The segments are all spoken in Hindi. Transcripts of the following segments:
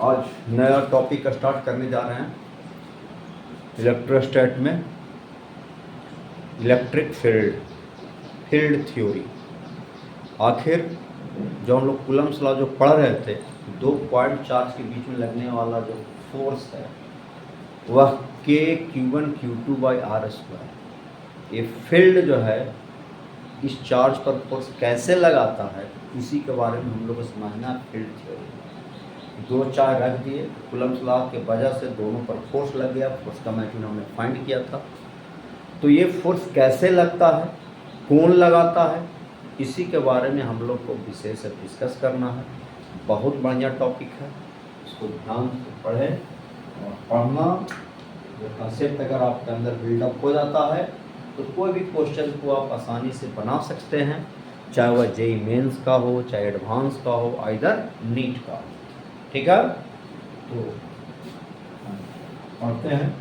आज नया टॉपिक स्टार्ट करने जा रहे हैं इलेक्ट्रोस्टैट में इलेक्ट्रिक फील्ड थ्योरी। आखिर जो हम लोग कूलम्ब्स लॉ जो पढ़ रहे थे, 2 पॉइंट चार्ज के बीच में लगने वाला जो फोर्स है वह k q1 q2 by R square. ये फील्ड जो है इस चार्ज पर फोर्स कैसे लगाता है इसी के बारे में हम लोग को समझना है। फील्ड थ्योरी 2 चार्ज रख दिए, कूलम्ब्स लॉ के वजह से दोनों पर फोर्स लग गया, फोर्स का मैग्नीट्यूड हमने फाइंड किया था। तो ये फोर्स कैसे लगता है, कौन लगाता है, इसी के बारे में हम लोग को विशेष डिस्कस करना है। बहुत बढ़िया टॉपिक है, इसको ध्यान से पढ़ें और पढ़ना जो कंसेप्ट अगर आपके अंदर बिल्डअप हो जाता है तो कोई भी क्वेश्चन को आप आसानी से बना सकते हैं, चाहे वह जेईई मेंस का हो, चाहे एडवांस का हो, आइदर नीट का हो। ठीक है, तो पढ़ते हैं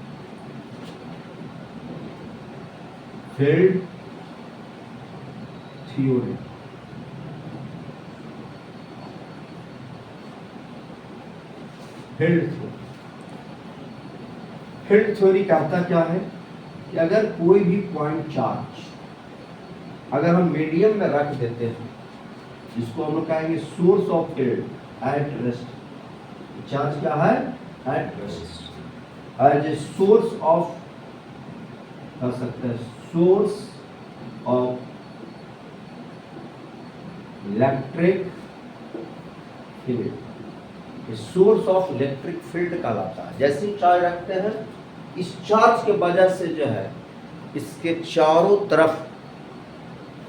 फील्ड थ्योरी। फील्ड थ्योरी कहता क्या है कि अगर कोई भी पॉइंट चार्ज अगर हम मीडियम में रख देते हैं, जिसको हम लोग कहेंगे source of field at rest. Charge क्या है? At rest. As a source of, कर सकते हैं source of electric field. Source of electric field कहलाता है। जैसे चार्ज रखते हैं, इस चार्ज के वजह से जो है इसके चारों तरफ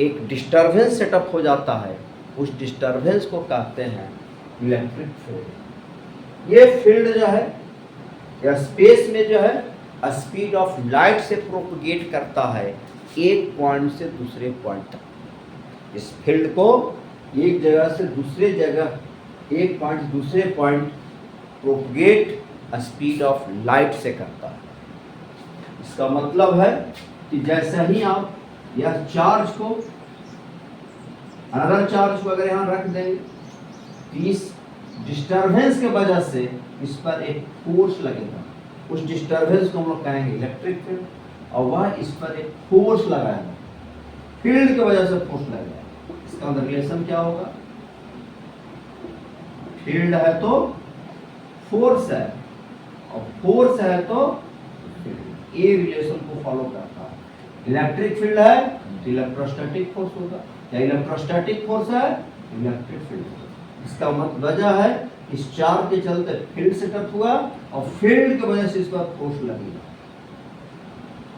एक डिस्टरबेंस सेटअप हो जाता है, उस डिस्टरबेंस को कहते हैं इलेक्ट्रिक फील्ड। ये फील्ड जो है या स्पेस में जो है स्पीड ऑफ लाइट से प्रोपगेट करता है एक पॉइंट से दूसरे पॉइंट तक। इस फील्ड को एक जगह से दूसरे जगह, एक पॉइंट से दूसरे point propagate speed of light से करता है। इसका मतलब है कि जैसे ही आप यह चार्ज को, अनदर चार्ज को अगर यहाँ रख देंगे, इस डिस्टरबेंस के वजह से इस पर एक फोर्स लगेगा, उस डिस्टरबेंस को हम लोग कहेंगे इलेक्ट्रिक फील्ड, और वह इस पर एक फोर्स लगाएगा, फील्ड की वजह से फोर्स लगेगा। इसका अंदर रिलेशन क्या होगा? फील्ड है तो फोर्स है, और फोर्स है तो ये रिलेशन को फॉलो करता है। इलेक्ट्रिक फील्ड है तो इलेक्ट्रोस्टैटिक फोर्स होगा, या इलेक्ट्रोस्टैटिक फोर्स है इलेक्ट्रिक फील्ड। इसका मतलब वजह है इस चार्ज के चलते फील्ड सेटअप हुआ और फील्ड की वजह से इस पर फोर्स लगेगा।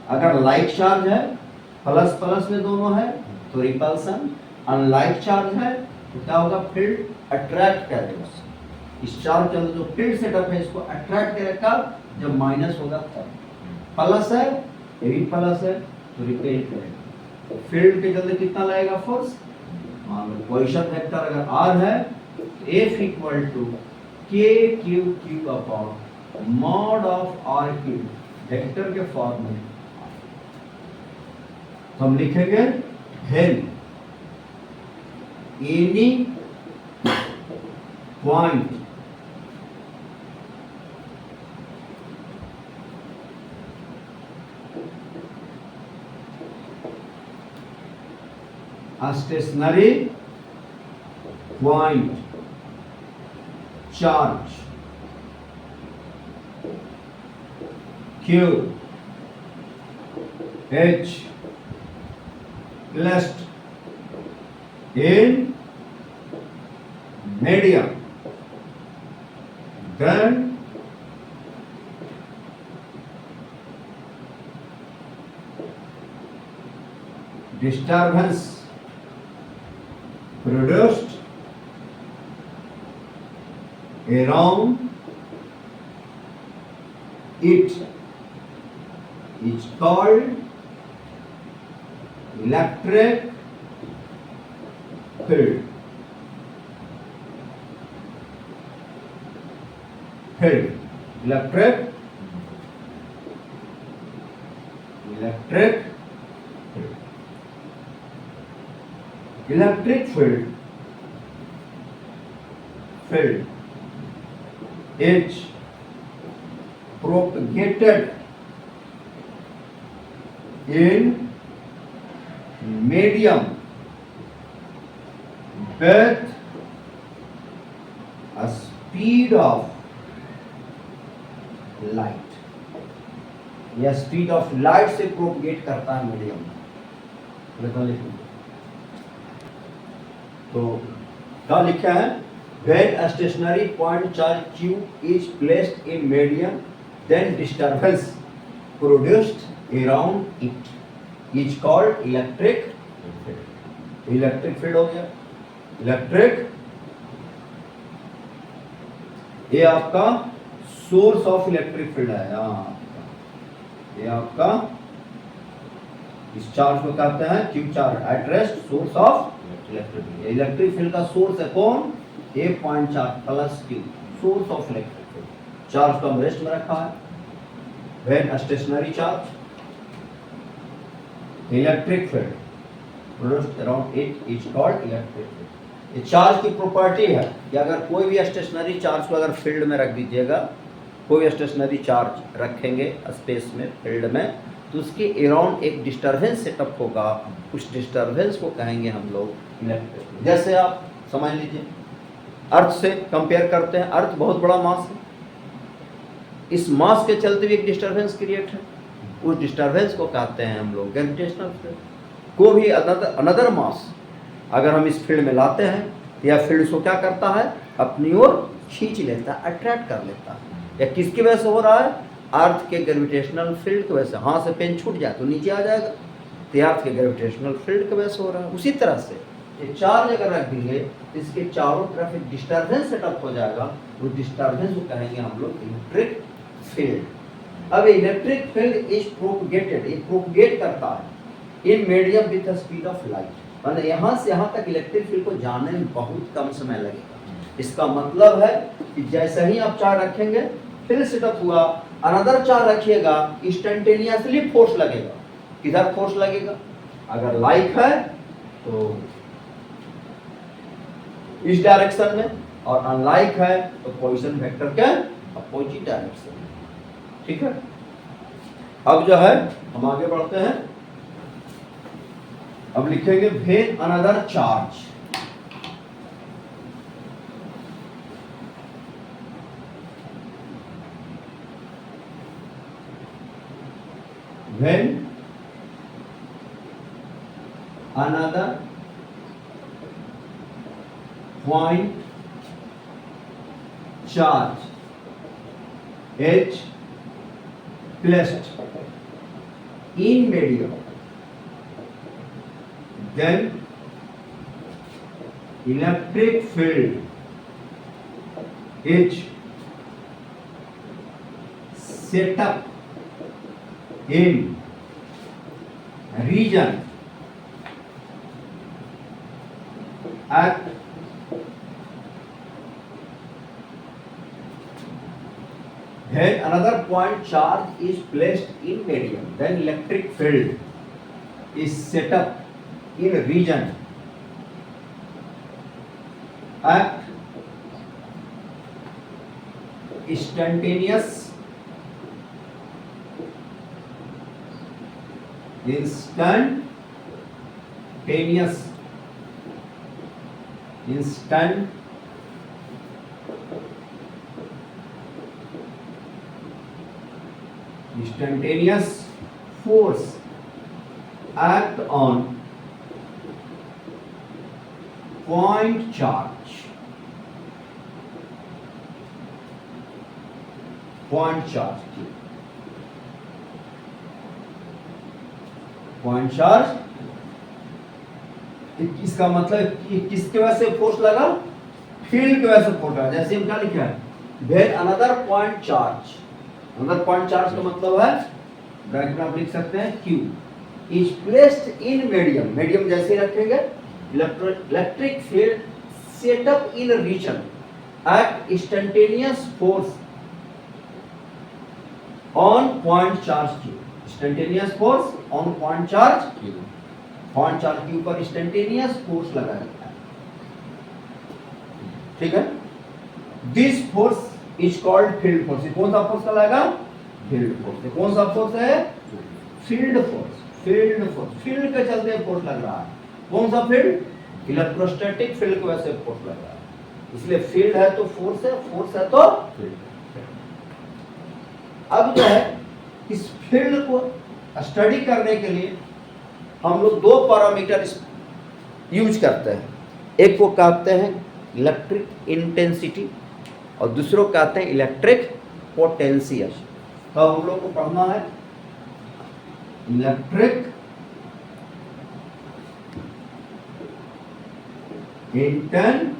अगर लाइक चार्ज है, प्लस प्लस में दोनों है तो रिपल्सन, अनलाइक चार्ज है तो क्या होगा? फील्ड अट्रैक्ट करेगा। इस चार्ज के अंदर जो फील्ड सेटअप है इसको अट्रैक्ट करेगा, जब माइनस होगा तब। प्लस है, ये भी प्लस है तो रिपेल करेगा। तो फील्ड के चलते कितना लगेगा फोर्स? मान लो पोजीशन वेक्टर अगर आर है, F equal to K Q Q upon mod of R cube vector के फॉर्म में तो हम लिखेंगे हेल any point stationary point charge Q H placed in medium, then disturbance produced around it is called electric field. Electric electric field is propagated in medium with a speed of light, या स्पीड ऑफ लाइट से प्रोपगेट करता है मीडियम। तो क्या लिखा है, when a stationary point charge q is placed in medium, then disturbance produced around it is called electric field। Electric field हो गया। इलेक्ट्रिक, ये आपका सोर्स ऑफ इलेक्ट्रिक फील्ड है। ये आपका इस चार्ज को कहते हैं Q charge, at rest source of electric field. Electric field का सोर्स है कौन, a point charge plus Q, source of electric field. Charge को हम रेस्ट में रखा है। When a stationary charge electric field produced around it is called electric field. ये चार्ज की प्रॉपर्टी है कि अगर कोई भी स्टेशनरी चार्ज को अगर फील्ड में रख दीजिएगा, कोई स्टेशनरी चार्ज रखेंगे स्पेस में, फील्ड में, तो उसके अराउंड एक डिस्टर्बेंस सेटअप होगा। उस डिस्टर्बेंस को कहेंगे हम लोग इलेक्ट्रिक। जैसे आप समझ लीजिए, अर्थ से कंपेयर करते हैं, अर्थ बहुत बड़ा मास है, इस मास के चलते भी एक डिस्टर्बेंस क्रिएट है। उस डिस्टर्बेंस को कहते हैं हम लोग ग्रेविटेशनल फील्ड। को भी अनदर मास अगर हम इस फील्ड में लाते हैं, या फील्ड को क्या करता है, अपनी ओर खींच लेता है, अट्रैक्ट कर लेता है। या किसकी वजह से हो रहा है, अर्थ के ग्रेविटेशनल फील्ड की वजह से। हाथ से पेन छूट जाए तो नीचे आ जाएगा, तो अर्थ के ग्रेविटेशनल फील्ड की वजह से हो रहा है। उसी तरह से ये चार्ज अगर रख देंगे, इसके चारों तरफ एक डिस्टर्बेंस सेटअप हो जाएगा। उस डिस्टर्बेंस को कहेंगे हम लोग इलेक्ट्रिक फील्ड। अब इलेक्ट्रिक फील्ड इज प्रोपगेटेड, ये प्रोपगेट करता है in medium with the speed of light. मतलब यहाँ से यहाँ तक इलेक्ट्रिक फील्ड को जाने में बहुत कम समय लगेगा। इसका मतलब है कि जैसे ही आप चार्ज रखेंगे, फिर सेटअप हुआ, अनदर चार्ज रखिएगा, इंस्टेंटेनियसली फोर्स लगेगा। किधर फोर्स लगेगा, अगर लाइक है तो इस डायरेक्शन में, और अनलाइक है तो पोजीशन वेक्टर के अपोजिट डायरेक्शन में। ठीक है, अब जो है हम आगे बढ़ते हैं। अब लिखेंगे when another charge when another point charge is placed in medium, then electric field is set up in region at when another point charge is placed in medium, then electric field is set up in region at instantaneous instantaneous force act on point charge point charge इसका मतलब कि किसके वजह से फोर्स लगा, फील्ड की वजह से फोर्स लगा। जैसे हम क्या लिखा है, when another point charge, another point charge का मतलब है ब्रैकेट में आप लिख सकते हैं Q is placed in medium. Medium जैसे रखेंगे, electric field setup in region at instantaneous force on point charge Q। Instantaneous force on point charge Q, point charge Q पर इंस्टेंटेनियस फोर्स लगा रहता है। ठीक है, this force is called field force. कौन सा फोर्स कहलाएगा? Field force. कौन सा फोर्स है? Field force. Field force, field के चलते फोर्स लग रहा है। कौन सा फील्ड? इलेक्ट्रोस्टैटिक फील्ड की वजह से फोर्स लग रहा है। इसलिए फील्ड है तो फोर्स है, फोर्स है तो फील्ड। अब जो है इस फील्ड को स्टडी करने के लिए हम लोग दो पैरामीटर यूज करते हैं। एक को कहते हैं इलेक्ट्रिक इंटेंसिटी और दूसरों को कहते हैं इलेक्ट्रिक पोटेंशियल। तो हम लोग को पढ़ना है इलेक्ट्रिक इंटेंसिटी,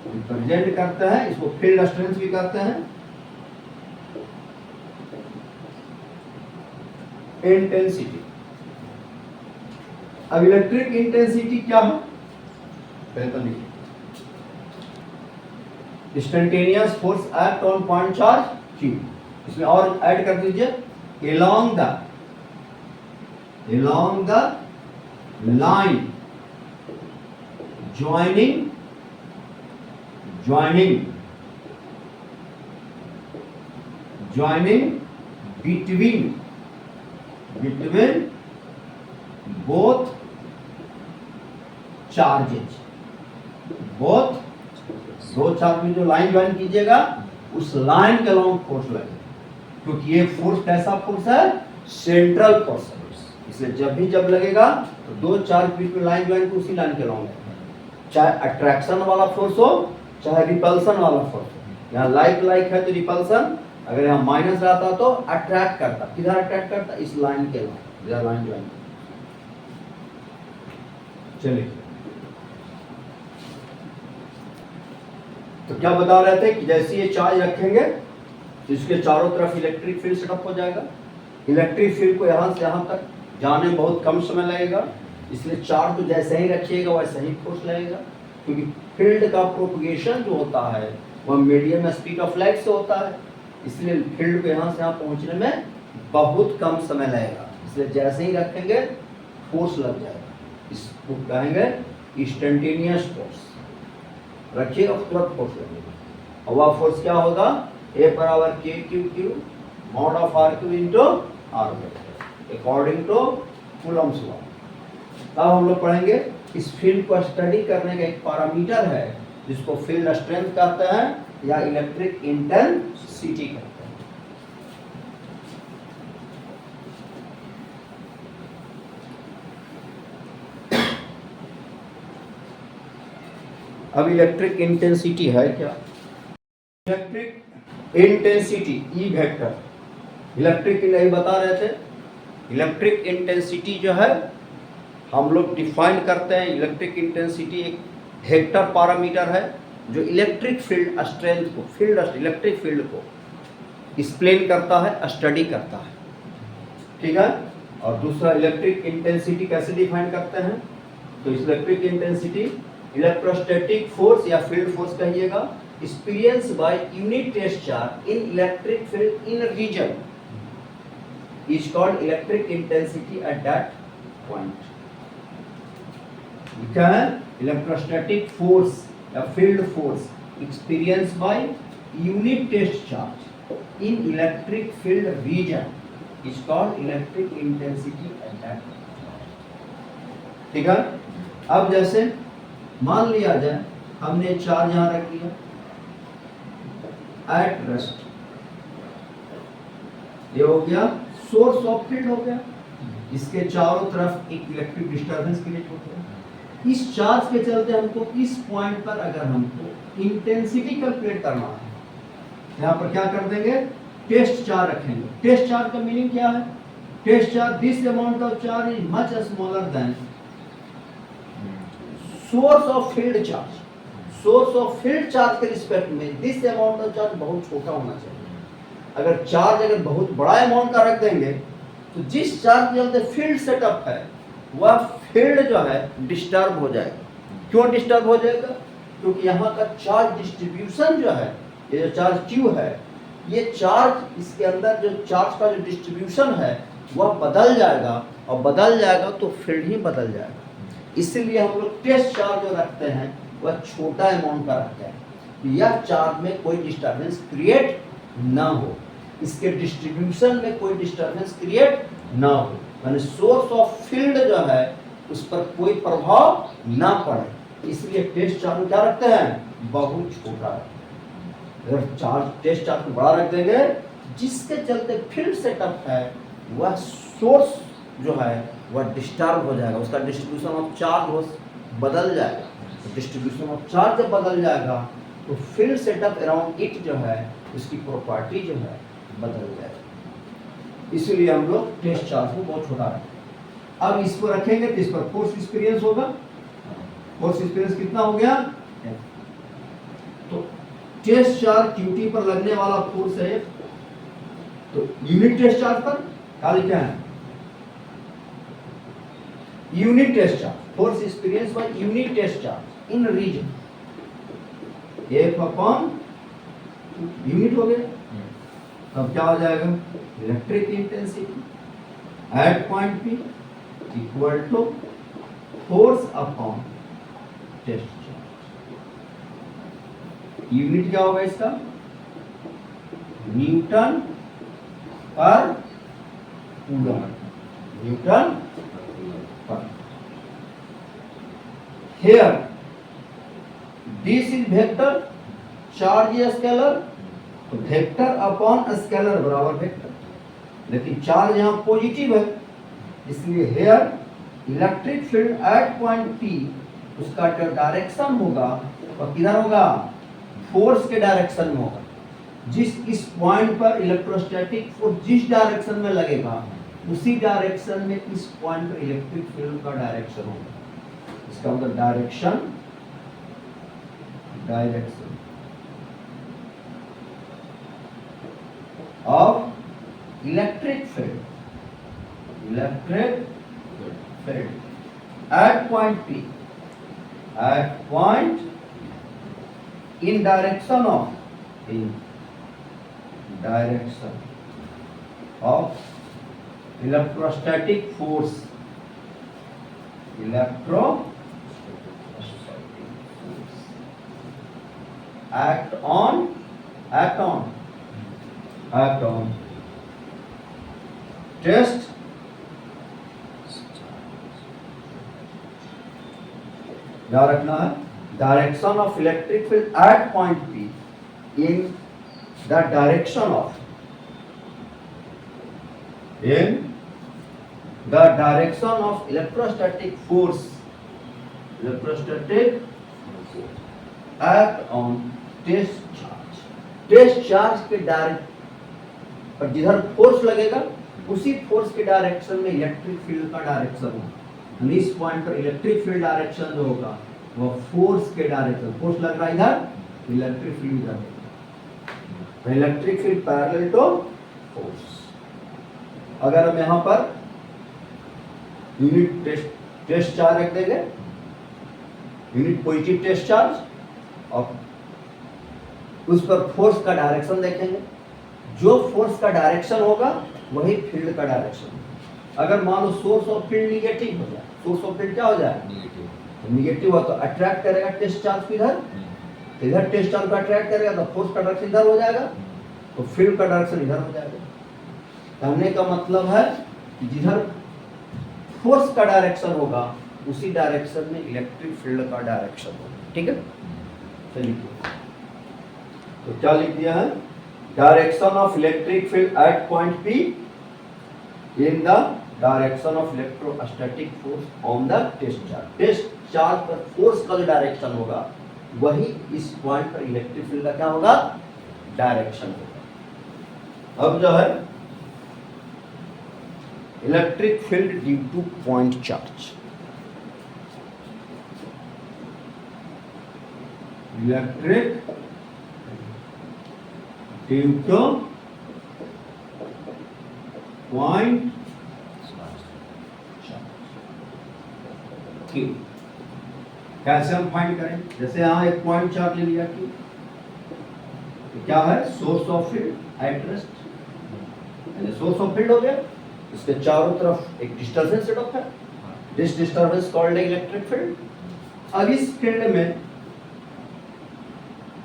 रिप्रेजेंट करते हैं, इसको फील्ड स्ट्रेंथ भी कहते हैं। इंटेंसिटी। अब इलेक्ट्रिक इंटेंसिटी क्या है? पहले तो लिखिए, instantaneous force act on point charge Q। इसमें और ऐड कर दीजिए along the line joining between both charges। both दो चार्ज में जो लाइन ज्वाइन कीजिएगा उस लाइन के अलॉन्ग फोर्स लगेगा, क्योंकि ये फोर्स कैसा फोर्स है? सेंट्रल फोर्स है। इसलिए जब लगेगा तो दो चार्ज बीच में लाइन ज्वाइन को उसी लाइन के अलॉन्ग लगेगा। चाहे अट्रैक्शन वाला फोर्स हो चाहे रिपल्सन वाला फोर्स हो। यहाँ लाइक है तो रिपल्सन, अगर यहाँ माइनस रहता तो अट्रैक्ट करता। किधर अट्रैक्ट करता? इस लाइन के अलॉन्ग, इधर लाइन ज्वाइन। चलिए, तो क्या बता रहे थे कि जैसे ये चार्ज रखेंगे तो इसके चारों तरफ इलेक्ट्रिक फील्ड सेटअप हो जाएगा। इलेक्ट्रिक फील्ड को यहाँ से यहाँ तक जाने में बहुत कम समय लगेगा, इसलिए चार्ज तो जैसे ही रखिएगा वैसे ही फोर्स लगेगा, क्योंकि फील्ड का प्रोपगेशन जो होता है वह मीडियम स्पीड ऑफ लाइट से होता है। इसलिए फील्ड को यहाँ से यहाँ पहुँचने में बहुत कम समय लगेगा, इसलिए जैसे ही रखेंगे फोर्स लग जाएगा। इसको कहेंगे इंस्टेंटेनियस फोर्स। रखिएगा तुरंत फोर्स लगेगा। और वह फोर्स क्या होगा? A बराबर Q mod of R⁴ into R according to Coulomb's law. तब हम लोग पढ़ेंगे इस फील्ड को स्टडी करने का एक पैरामीटर है जिसको फील्ड स्ट्रेंथ कहते हैं या इलेक्ट्रिक इंटेंसिटी कहते हैं। अब इलेक्ट्रिक इंटेंसिटी है क्या? Electric intensity E vector, electric नहीं बता रहे थे। इलेक्ट्रिक इंटेंसिटी जो है हम लोग डिफाइन करते हैं। इलेक्ट्रिक इंटेंसिटी एक वेक्टर पैरामीटर है जो इलेक्ट्रिक फील्ड स्ट्रेंथ को, इलेक्ट्रिक फील्ड को एक्सप्लेन करता है, स्टडी करता है। ठीक है। और दूसरा इलेक्ट्रिक इंटेंसिटी कैसे डिफाइन करते हैं? तो इलेक्ट्रिक इंटेंसिटी इलेक्ट्रोस्टैटिक फोर्स या फील्ड फोर्स कहिएगा, experience by unit test charge in electric field in region is called electric intensity at that point. क्या है? इलेक्ट्रोस्टैटिक फोर्स या field force experience by unit test charge in electric field region is called electric intensity at that. ठीक है। अब जैसे मान लिया जाए हमने चार्ज यहां रख दिया एट रेस्ट, ये हो गया सोर्स ऑफ फील्ड हो गया। इसके चारों तरफ एक इलेक्ट्रिक डिस्टर्बेंस क्रिएट होता है। इस चार्ज के चलते हमको इस पॉइंट पर अगर हमको इंटेंसिटी कैलकुलेट करना है, यहाँ पर क्या कर देंगे? टेस्ट चार्ज रखेंगे। टेस्ट चार्ज का मीनिंग क्या है? Test charge this amount of charge is much smaller than source of field charge. Source of field charge के रिस्पेक्ट में दिस अमाउंट ऑफ चार्ज बहुत छोटा होना चाहिए। अगर चार्ज अगर बहुत बड़ा अमाउंट का रख देंगे तो जिस चार्ज के चलते फील्ड सेटअप है वह फील्ड जो है डिस्टर्ब हो जाएगा। क्यों डिस्टर्ब हो जाएगा? क्योंकि यहाँ का चार्ज डिस्ट्रीब्यूशन जो है, ये जो चार्ज Q है, ये चार्ज इसके अंदर जो चार्ज का जो डिस्ट्रीब्यूशन है वह बदल जाएगा, और बदल जाएगा तो फील्ड ही बदल जाएगा। इसीलिए हम लोग टेस्ट चार्ज जो रखते हैं वह छोटा अमाउंट का रहता है। यह चार्ज में कोई डिस्टर्बेंस क्रिएट ना हो, इसके डिस्ट्रीब्यूशन में कोई डिस्टर्बेंस क्रिएट ना हो, यानी सोर्स ऑफ फील्ड जो है उस पर कोई प्रभाव ना पड़े, इसलिए टेस्ट चार्ज क्या रखते हैं, बहुत छोटा है। अगर टेस्ट चार्ज को बड़ा रख देंगे, जिसके चलते फील्ड सेटअप है वह सोर्स जो है वह डिस्टर्ब हो जाएगा, उसका डिस्ट्रीब्यूशन ऑफ चार्ज बदल जाएगा। तो डिस्ट्रीब्यूशन ऑफ चार्ज जब बदल जाएगा तो फील्ड सेटअप अराउंड इट जो है उसकी प्रॉपर्टी जो है बदल जाएगी, इसलिए हम लोग टेस्ट चार्ज को बहुत छोटा रखें। अब इसको रखेंगे तो इस पर फोर्स एक्सपीरियंस होगा, फोर्स एक्सपीरियंस कितना हो गया, तो टेस्ट चार्ज क्यूटी पर लगने वाला फोर्स है, तो यूनिट टेस्ट चार्ज पर क्या लिखा है, unit test charge, force experience by unit test charge in region F upon unit हो गया। तब क्या हो जाएगा, electric intensity at point P equal to force upon test charge. Unit क्या होगा इसका, न्यूटन पर कूलम, न्यूटन पर। Here this is vector, charge या स्केलर, तो वेक्टर अपॉन स्केलर बराबर वेक्टर, लेकिन चार्ज यहाँ पॉजिटिव है, इसलिए here electric field at point P उसका जो डायरेक्शन होगा वह किधर होगा, फोर्स के डायरेक्शन में होगा। इस पॉइंट पर इलेक्ट्रोस्टैटिक फोर्स जिस डायरेक्शन में लगेगा उसी डायरेक्शन में इस पॉइंट पर इलेक्ट्रिक फील्ड का डायरेक्शन होगा। इसका मतलब direction of electric field at point P, at point in direction of electrostatic force, act on test याद रखना है, direction of electric field at point P in the direction of electrostatic force act on test charge के डायरेक्ट पर जिधर फोर्स लगेगा उसी फोर्स के डायरेक्शन में इलेक्ट्रिक फील्ड का डायरेक्शन होगा। इस पॉइंट पर इलेक्ट्रिक फील्ड डायरेक्शन जो होगा वह फोर्स के डायरेक्शन, फोर्स लग रहा है इधर, इलेक्ट्रिक फील्ड इधर, तो electric field parallel to force. अगर हम यहाँ पर यूनिट टेस्ट चार्ज रख देंगे, यूनिट पॉजिटिव टेस्ट चार्ज, और उस पर फोर्स का डायरेक्शन देखेंगे, जो फोर्स का डायरेक्शन होगा वही फील्ड का डायरेक्शन। अगर मान लो सोर्स ऑफ फील्ड निगेटिव हो जाए, सोर्स ऑफ फील्ड क्या हो जाए, निगेटिव हो, तो अट्रैक्ट करेगा टेस्ट चार्ज को इधर, इधर टेस्ट चार्ज को अट्रैक्ट करेगा तो फोर्स का डायरेक्शन इधर हो जाएगा, तो फील्ड का डायरेक्शन इधर हो जाएगा। कहने का मतलब है कि जिधर फोर्स का डायरेक्शन होगा उसी डायरेक्शन में इलेक्ट्रिक फील्ड का डायरेक्शन होगा। ठीक है, चलिए तो क्या लिख दिया है, direction of electric field at point P in the direction of electrostatic force on the test charge. Test charge पर फोर्स का जो डायरेक्शन होगा वही इस पॉइंट पर इलेक्ट्रिक फील्ड का क्या होगा, डायरेक्शन होगा। अब जो है electric field due to point charge, electric due to point Q कैसे हम फाइंड करें, जैसे यहाँ एक पॉइंट चार्ज ले लिया Q, तो क्या है, source of field at rest, यानी सोर्स ऑफ फील्ड हो गया, इसके चारों तरफ एक डिस्टर्बेंस सेटअप है, this disturbance called electric field. अब इस फील्ड में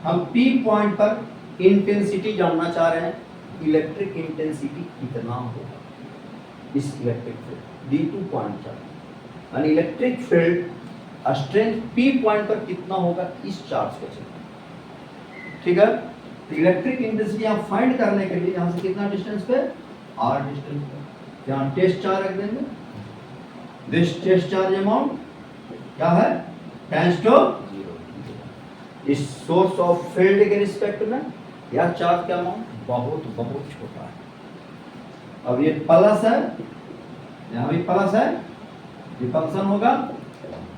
हम P पॉइंट पर इंटेंसिटी जानना चाह रहे हैं, इलेक्ट्रिक इंटेंसिटी कितना होगा इस electric field D2 point charge, यानी electric field strength P point पर कितना होगा इस चार्ज के चलते। ठीक है, तो इलेक्ट्रिक इंटेंसिटी आप फाइंड करने के लिए यहाँ से कितना डिस्टेंस पे, r डिस्टेंस पे यहाँ टेस्ट चार्ज रख देंगे। दिस टेस्ट चार्ज अमाउंट क्या है, टेंस टू इस सोर्स ऑफ फील्ड के रिस्पेक्ट में यह चार्ज का अमाउंट बहुत बहुत छोटा है। अब ये प्लस है, यहाँ भी प्लस है, रिपल्सन होगा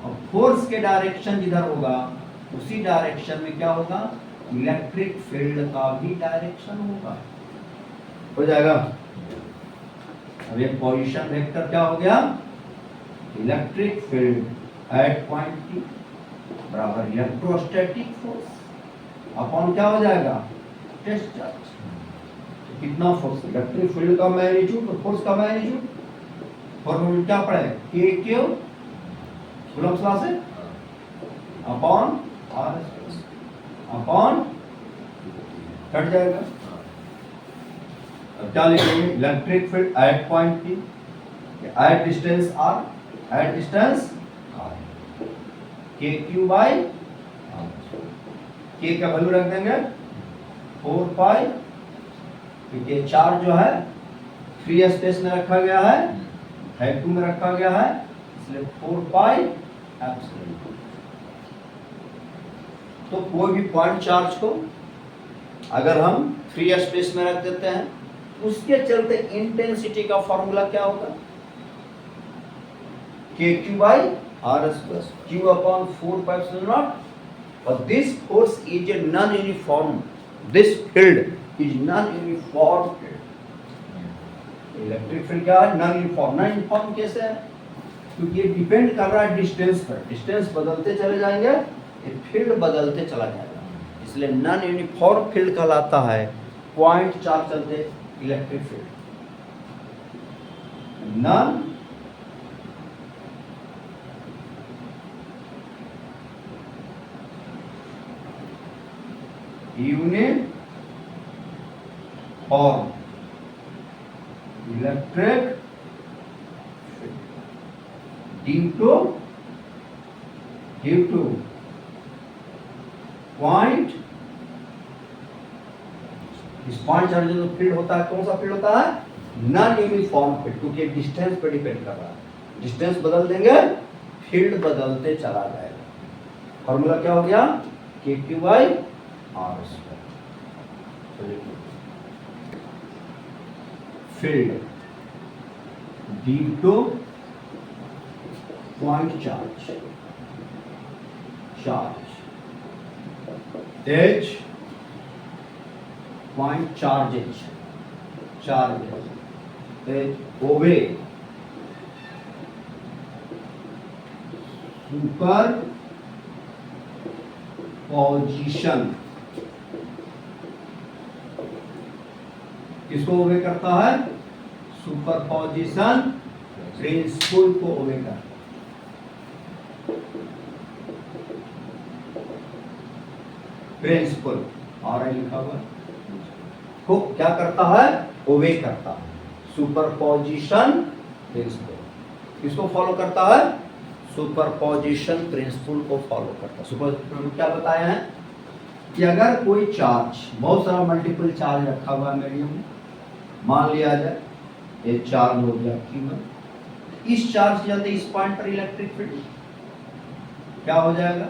और फोर्स के डायरेक्शन जिधर होगा उसी डायरेक्शन में क्या होगा, इलेक्ट्रिक फील्ड का भी डायरेक्शन होगा, हो जाएगा। अब ये पोजीशन वेक्टर क्या हो गया, electric field at point P बराबर इलेक्ट्रोस्टैटिक फोर्स अपॉन क्या हो जाएगा, टेस्ट चार्ज। तो कितना फोर्स, इलेक्ट्रिक फील्ड का मैग्नीट्यूड और फोर्स का मैग्नीट्यूड, फॉर्मूला क्या पड़ेगा, K क्यू कूलम्ब लॉ से अपॉन R अपॉन कट जाएगा। अब क्या लिखेंगे, electric field at point P at distance R, at distance R, K Q by K का वैल्यू रख देंगे 4 पाई, क्योंकि चार्ज जो है फ्री स्पेस में रखा गया है, वैक्यूम में रखा गया है, इसलिए 4 पाई एप्सिलॉन। तो कोई भी पॉइंट चार्ज को अगर हम फ्री स्पेस में रख देते हैं, उसके चलते इंटेंसिटी का फॉर्मूला क्या होगा, K Q by R plus Q upon 4 pi epsilon naught, but this force is a non-uniform, this field is non-uniform field। Electric field क्या है, non-uniform। non-uniform कैसे है, क्योंकि ये डिपेंड कर रहा है डिस्टेंस पर, डिस्टेंस बदलते चले जाएंगे, ये फील्ड बदलते चला जाएगा, इसलिए नॉन यूनिफॉर्म फील्ड कहलाता है पॉइंट चार्ज चलते electric field. Non uniform electric due to point, इस पॉइंट चार्ज जो फील्ड होता है, कौन सा फील्ड होता है, नॉन यूनिफॉर्म फील्ड, क्योंकि डिस्टेंस पर डिपेंड कर रहा है, डिस्टेंस बदल देंगे फील्ड बदलते चला जाएगा। फॉर्मूला क्या हो गया, K Q by R square. Field due to point charge, each point charges, each obey superposition, किसको ओवे करता है, सुपर पोजीशन प्रिंसिपल को ओवे करता है। प्रिंसिपल आर आई लिखा हुआ को क्या करता है, ओवे करता है, सुपरपोजिशन प्रिंसिपल किसको फॉलो करता है, सुपरपोजिशन प्रिंसिपल को फॉलो करता है। सुपर क्या बताया है कि अगर कोई चार्ज, बहुत सारा मल्टीपल चार्ज रखा हुआ है मीडियम में, मान लिया जाए ये चार्ज हो गया Q1, इस चार्ज के चलते इस पॉइंट पर इलेक्ट्रिक फील्ड क्या हो जाएगा,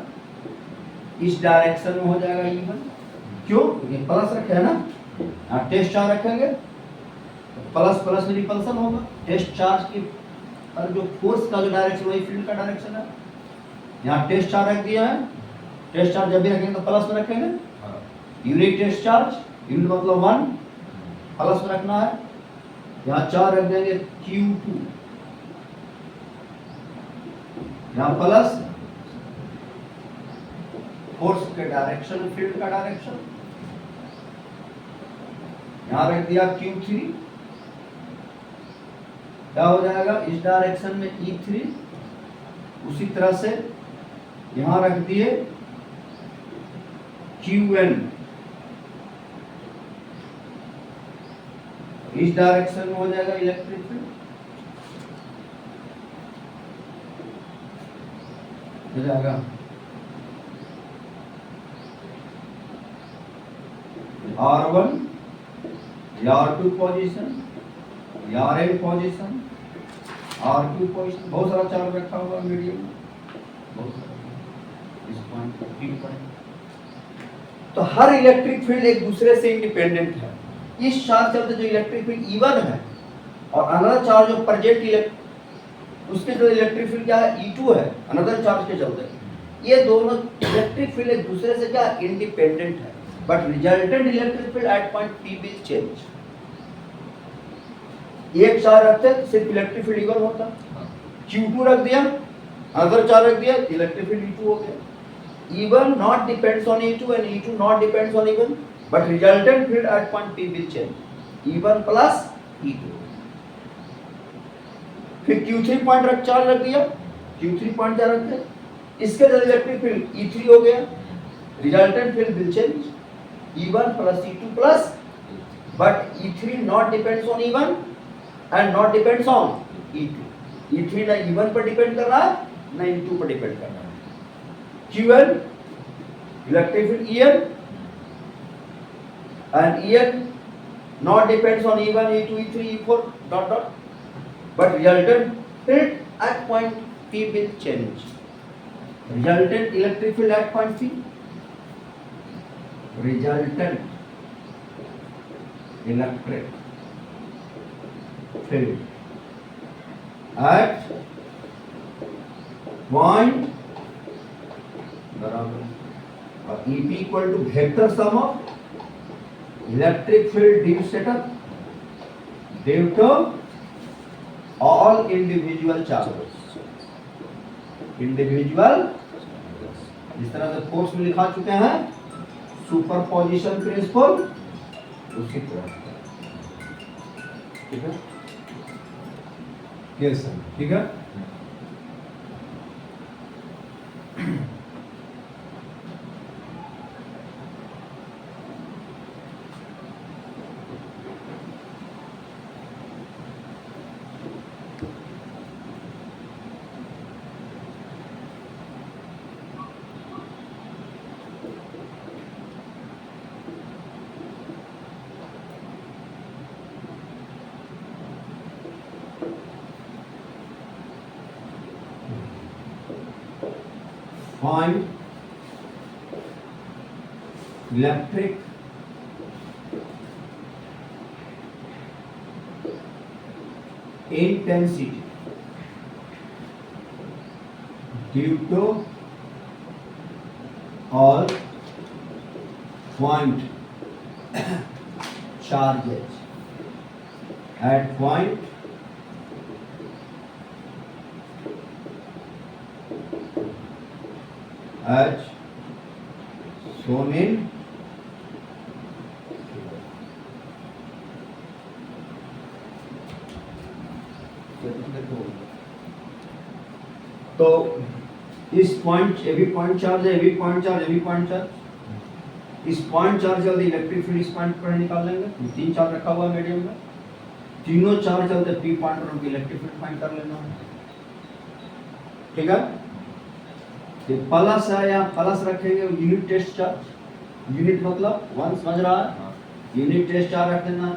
इस डायरेक्शन में हो जाएगा E1, क्यों, ये प्लस रखे है ना, यहाँ टेस्ट चार्ज रखेंगे तो प्लस प्लस में रिपल्सन होगा, टेस्ट चार्ज की और जो फोर्स का जो डायरेक्शन वही फील्ड का डायरेक्शन है। यहाँ टेस्ट चार्ज रख दिया है, टेस्ट चार्ज जब भी रखेंगे तो प्लस में रखेंगे, यूनिट टेस्ट चार्ज, यूनिट मतलब 1 प्लस में रखना है, यहाँ चार्ज रख देंगे Q2, यहाँ प्लस फोर्स के डायरेक्शन, फील्ड का डायरेक्शन, यहां रख दिया Q3, क्या हो जाएगा, इस डायरेक्शन में E3, उसी तरह से यहां रख दिए Qn इस डायरेक्शन में हो जाएगा इलेक्ट्रिक फील्ड, हो जाएगा R1 या R2 पोजीशन या Rn पोजीशन, R2 पोजीशन, बहुत सारा चार्ज रखा हुआ मीडियम में, बहुत सारा इस पॉइंट पर। तो हर इलेक्ट्रिक फील्ड एक दूसरे से इंडिपेंडेंट है। इस चार्ज चलते जो इलेक्ट्रिक फील्ड E1 है और अनदर चार्ज जो प्रेजेंट उसके जो इलेक्ट्रिक फील्ड क्या है E2 है, अनदर चार्ज के चलते ये दोनों इलेक्ट्रिक फील्ड एक दूसरे से क्या इंडिपेंडेंट है, but resultant electric field at point P will change. एक चार्ज रखते तो सिर्फ इलेक्ट्रिक फील्ड E1 होता, Q2 रख दिया, अनदर चार्ज रख दिया, इलेक्ट्रिक फील्ड E2 हो गया। E1 not depends on E2 and E2 not depends on E1, but resultant field at point P will change. E1 plus E2. फिर Q3 पॉइंट रख चार्ज रख दिया, Q3 पॉइंट क्या रखते, इसके जो इलेक्ट्रिक फील्ड E3 हो गया, resultant field will change E1 plus E2 plus, but E3 not depends on E1 and not depends on E2. E3 ना E1 पर डिपेंड कर रहा है ना E2 पर डिपेंड कर रहा है। Qn electric field En and En not depends on E1, E2, E3, E4 dot dot, but resultant field at point P will change. Resultant electric field at point P, resultant electric field at point बराबर और EP equal to vector sum of electric field due setup due to all individual charges. Individual इस तरह से कोर्स में लिखा चुके हैं, सुपरपोजिशन प्रिंसिपल उसकी तरह, ठीक है, यस सर, ठीक है। Find electric intensity due to all point charges at point as shown in तो इस पॉइंट ए भी पॉइंट चार्ज है, ए भी पॉइंट चार्ज, ए भी पॉइंट चार्ज, इस पॉइंट चार्ज जल्दी इलेक्ट्रिक फील्ड इस पॉइंट पर निकाल लेंगे। तीन चार्ज रखा हुआ है मीडियम में, तीनों चार्ज चलते पी पॉइंट पर उनकी इलेक्ट्रिक फील्ड फाइंड कर लेना है, ठीक है। ये प्लस है, यहाँ प्लस रखेंगे, यूनिट टेस्ट चार्ज, यूनिट मतलब वन समझ रहा है, यूनिट टेस्ट चार्ज रख देना।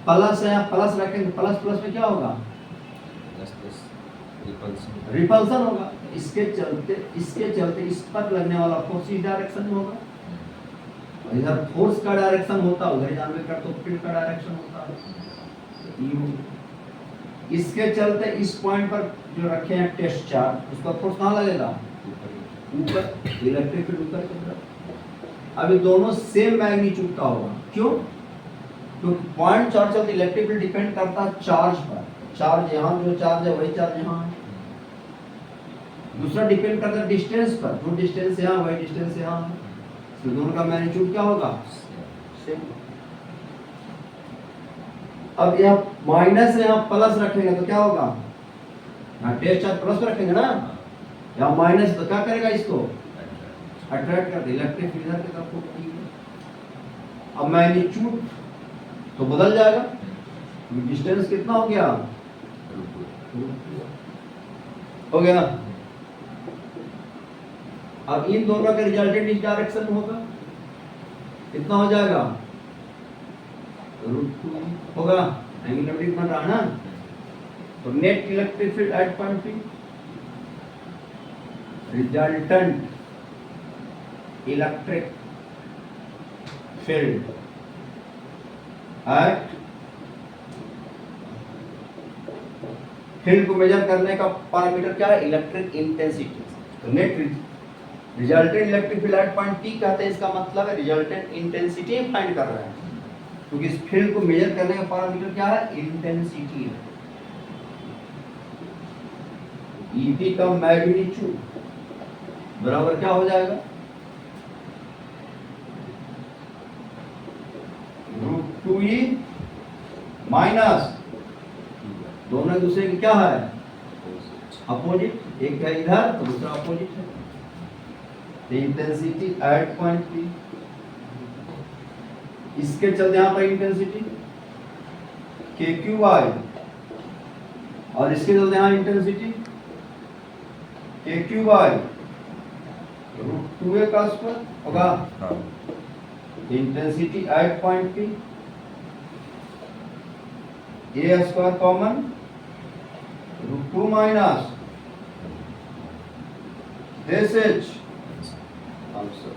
प्लस है, यहाँ प्लस रखेंगे, प्लस प्लस में क्या होगा, रिपल्सन होगा। इसके चलते इस पर लगने वाला फोर्स इस डायरेक्शन में होगा, इधर फोर्स का डायरेक्शन होता है, उधर जानवे कर तो फील्ड का डायरेक्शन होता है। इसके चलते इस पॉइंट पर जो रखे हैं टेस्ट चार्ज, उसका फोर्स कहाँ लगेगा, ऊपर, इलेक्ट्रिक फील्ड ऊपर की तरफ। अभी दोनों सेम मैग्नीट्यूड का होगा, क्यों, क्योंकि पॉइंट चार्ज चलते इलेक्ट्रिक फील्ड डिपेंड करता है चार्ज पर। चार्ज यहाँ जो चार्ज है वही चार्ज यहाँ है। दूसरा डिपेंड करता है डिस्टेंस पर, जो डिस्टेंस यहाँ वही डिस्टेंस यहाँ है, तो दोनों का मैग्नीट्यूड क्या होगा, सेम। अब यहाँ माइनस है, यहाँ प्लस रखेंगे तो क्या होगा, यहाँ टेस्ट चार्ज प्लस रखेंगे ना, यहाँ माइनस तो क्या करेगा, इसको अट्रैक्ट करते, इलेक्ट्रिक फील्ड इधर की तरफ को है। अब मैग्नीट्यूड तो बदल जाएगा, डिस्टेंस कितना हो गया, हो गया। अब इन दोनों का रिजल्टेंट इस डायरेक्शन में होगा, कितना हो जाएगा, √2 होगा, एंगुलर बन रहा है ना। तो net electric field at point P, resultant electric field eight, field को मेजर करने का पैरामीटर क्या है, इलेक्ट्रिक इंटेंसिटी। तो net resultant electric field at point P कहते हैं, इसका मतलब है रिजल्टेंट इंटेंसिटी फाइंड कर रहे हैं, क्योंकि इस फील्ड को मेजर करने का पैरामीटर क्या है, इंटेंसिटी है। ईपी का मैग्नीट्यूड बराबर क्या हो जाएगा, √2E माइनस, दोनों दूसरे की क्या है, अपोजिट, एक है इधर तो दूसरा अपोजिट है। इंटेंसिटी एट पॉइंट P, इसके चलते यहां पर इंटेंसिटी KQY, और इसके चलते यहां इंटेंसिटी KQY, √2A का स्क्वायर होगा, intensity at point P, A square common, √2 minus this is answer.